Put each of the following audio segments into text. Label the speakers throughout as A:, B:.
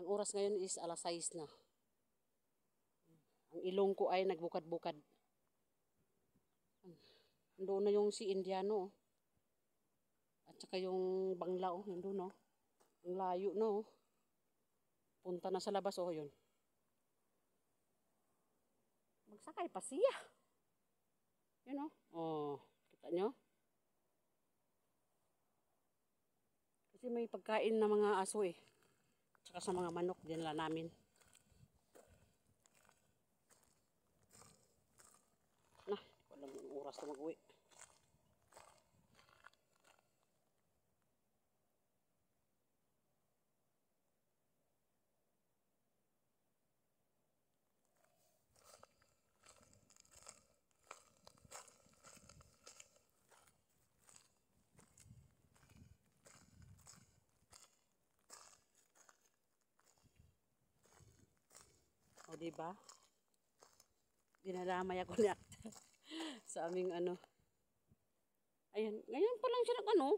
A: oras ngayon is alas 6 na. Ang ilong ko ay nagbukad-bukad. Doon na yung si Indiano. Oh. At saka yung bangla. Oh. Yun doon. Oh. Ang layo na. Oh. Punta na sa labas. Oh, yun. Magsakay pa siya. Yun. Oh. Kita nyo? Kasi may pagkain na mga aso eh. At saka sa mga manok. Dinala namin. Na. Walang oras na mag-uwi. O, diba? Dinadamay ako niya sa aming ano. Ayan, ngayon pa lang siya nag-ano.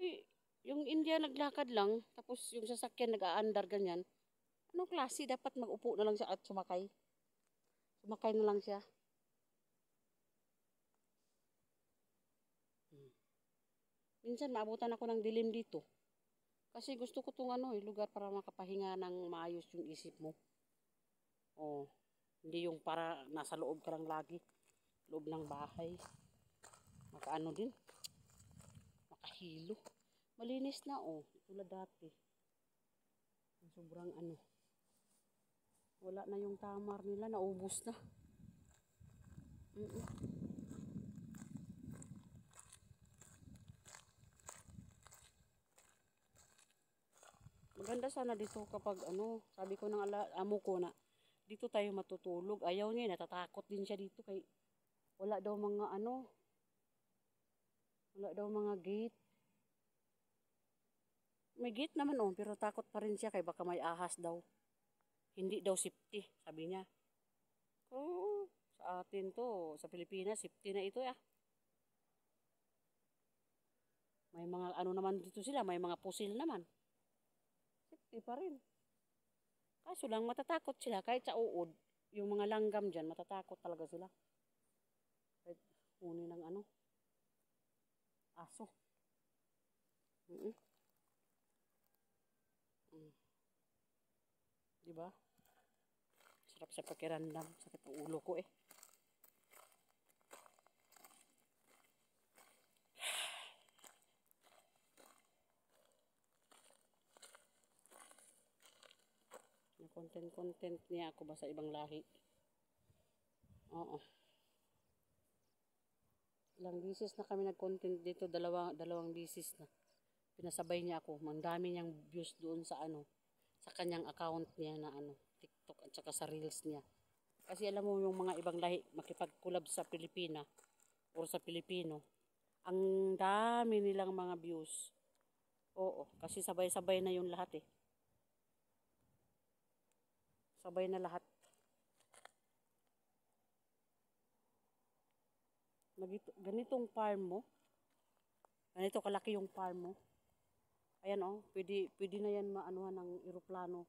A: Eh, yung India naglakad lang, tapos yung sasakyan nag-aandar ganyan. Anong klase? Dapat mag-upo na lang siya at sumakay. Sumakay na lang siya. Minsan maabutan ako ng dilim dito. Kasi gusto ko itong ano, lugar para makapahinga ng maayos yung isip mo. Oh, hindi yung para nasa loob ka lang lagi. Loob ng bahay. Makaano din. Makahilo. Malinis na oh. Tulad dati. Sobrang ano. Wala na yung tamar nila. Naubos na. Maganda sana dito kapag ano. Sabi ko ng amo ko na dito tayo matutulog. Ayaw niya. Natatakot din siya dito. Kay wala daw mga ano. Wala daw mga gate. May gate naman oh. Pero takot pa rin siya. Kay baka may ahas daw. Hindi daw safety. Sabi niya. Oh, sa atin to. Sa Pilipinas. Safety na ito ya. May mga ano naman dito sila. May mga pusil naman. Safety pa rin. Kaso lang matatakot sila kahit sa uod. Yung mga langgam dyan, matatakot talaga sila. Kahit huni ng ano. Aso. Diba? Sarap sa pakiramdam. Sakit ang ulo ko eh. Content niya ako ba sa ibang lahi? Oo. Ilang bisis na kami nag-content dito, dalawang bisis na. Pinasabay niya ako. Mandami niyang views doon sa ano, sa kanyang account niya na ano, TikTok at saka sa Reels niya. Kasi alam mo yung mga ibang lahi makipag-collab sa Pilipina o sa Pilipino, ang dami nilang mga views. Oo, kasi sabay-sabay na yung lahat eh. Sabay na lahat. Ganitong farm mo. Ganito kalaki yung farm mo. Ayan oh, pwede na yan maanuhan ng eroplano.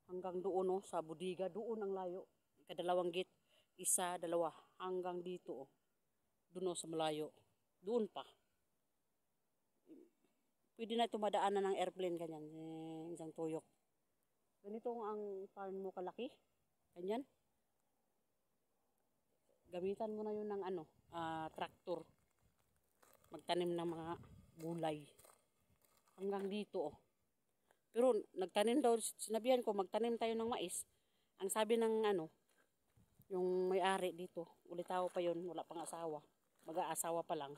A: Hanggang doon oh, sa budiga. Doon ang layo. Kadalawang gate. Isa, dalawa. Hanggang dito oh. Doon oh, sa malayo. Doon pa. Pwede na ito madaanan ng airplane ganyan. Isang tuyok. Ganito ang farm mo kalaki. Ganyan. Gamitan mo na yun ng ano, traktor. Magtanim ng mga gulay. Hanggang dito oh. Pero nagtanim daw, sinabihan ko magtanim tayo ng mais. Ang sabi ng ano, yung may-ari dito, ulitaw pa yun, wala pang asawa. Mag-aasawa pa lang.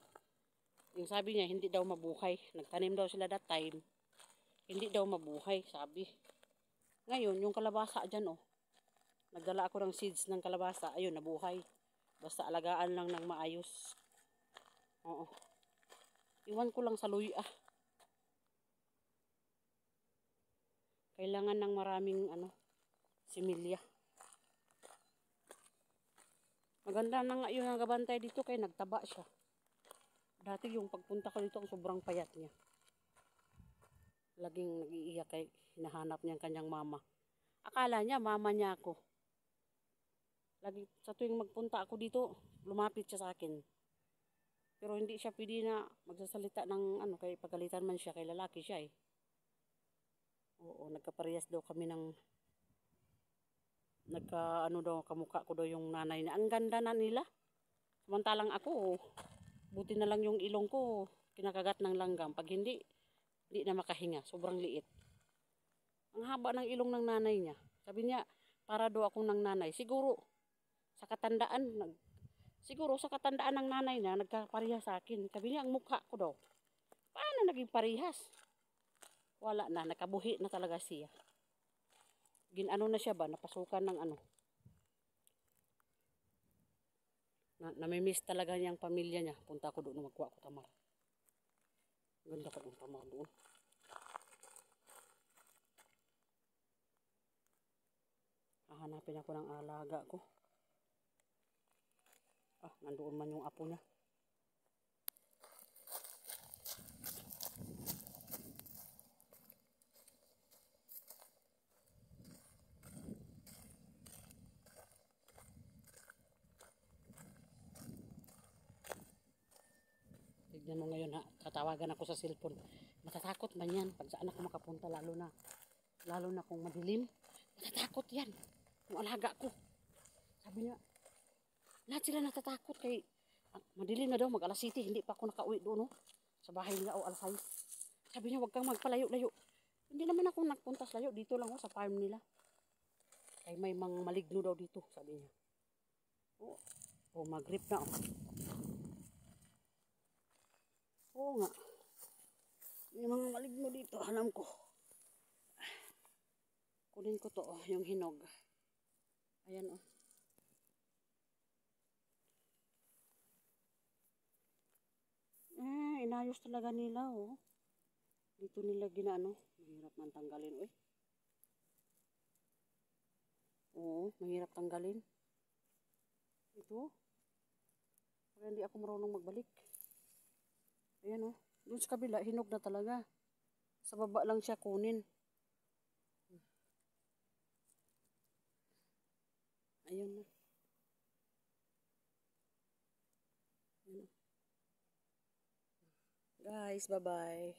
A: Yung sabi niya, hindi daw mabuhay. Nagtanim daw sila that time. Hindi daw mabuhay, sabi. Ngayon, yung kalabasa dyan oh. Nagdala ako ng seeds ng kalabasa. Ayun, nabuhay. Basta alagaan lang ng maayos. Oo. Iwan ko lang sa luya. Kailangan ng maraming ano, similya. Maganda na nga yung nagabantay dito kaya nagtaba siya. Dati yung pagpunta ko dito, sobrang payat niya. Laging nag-iiyak kay hinahanap niya ang kanyang mama. Akala niya mama niya ako. Lagi sa tuwing magpunta ako dito, lumapit siya sa akin. Pero hindi siya pwede na magsasalita ng ano, kay pagalitan man siya, kay lalaki siya eh. Oo, nagkaparehas daw kami ng ano daw, kamukha ko daw yung nanay na. Ang ganda na nila. Samantalang ako, buti na lang yung ilong ko, kinakagat ng langgam. Pag hindi na makahinga. Sobrang liit. Ang haba ng ilong ng nanay niya. Sabi niya, para daw akong ng nanay. Siguro sa katandaan ng nanay niya, nagkaparehas sa akin. Sabi niya, ang mukha ko daw. Paano naging parehas? Wala na, nakabuhi na talaga siya. Ginano na siya ba, napasukan ng ano. Namimiss talaga niyang pamilya niya. Punta ko doon, magkuha ko tamar. Ganda ka ng tamar doon. Hahanapin ako ng alaga ko. Nandoon man yung apo niya. Tignan mo ngayon ha, tatawagan ako sa cellphone. Matatakot man yan pag saan ako makapunta, lalo na kung madilim. Matatakot yan, yung alaga ko. Sabi niya, lahat sila natatakot kay madilim na daw, mag alas 7, hindi pa ako nakauwi doon no? Sa bahay nila o alas 6. Sabi niya, wag kang magpalayo-layo. Hindi naman ako nagpuntas layo, dito lang sa farm nila. Kay may mga maligno daw dito, sabi niya. Mag-grip na oh. Oo nga. Yung mga maligno dito, alam ko. Kunin ko to, yung hinog. Ayan oh. Inayos talaga nila oh. Dito nila ginaano. Mahirap man tanggalin oh. Oo, mahirap tanggalin. Ito. Kaya hindi ako marunong magbalik. Ayan oh. Doon sa kabila, hinog na talaga. Sa baba lang siya kunin. Ayun na. Guys, bye-bye.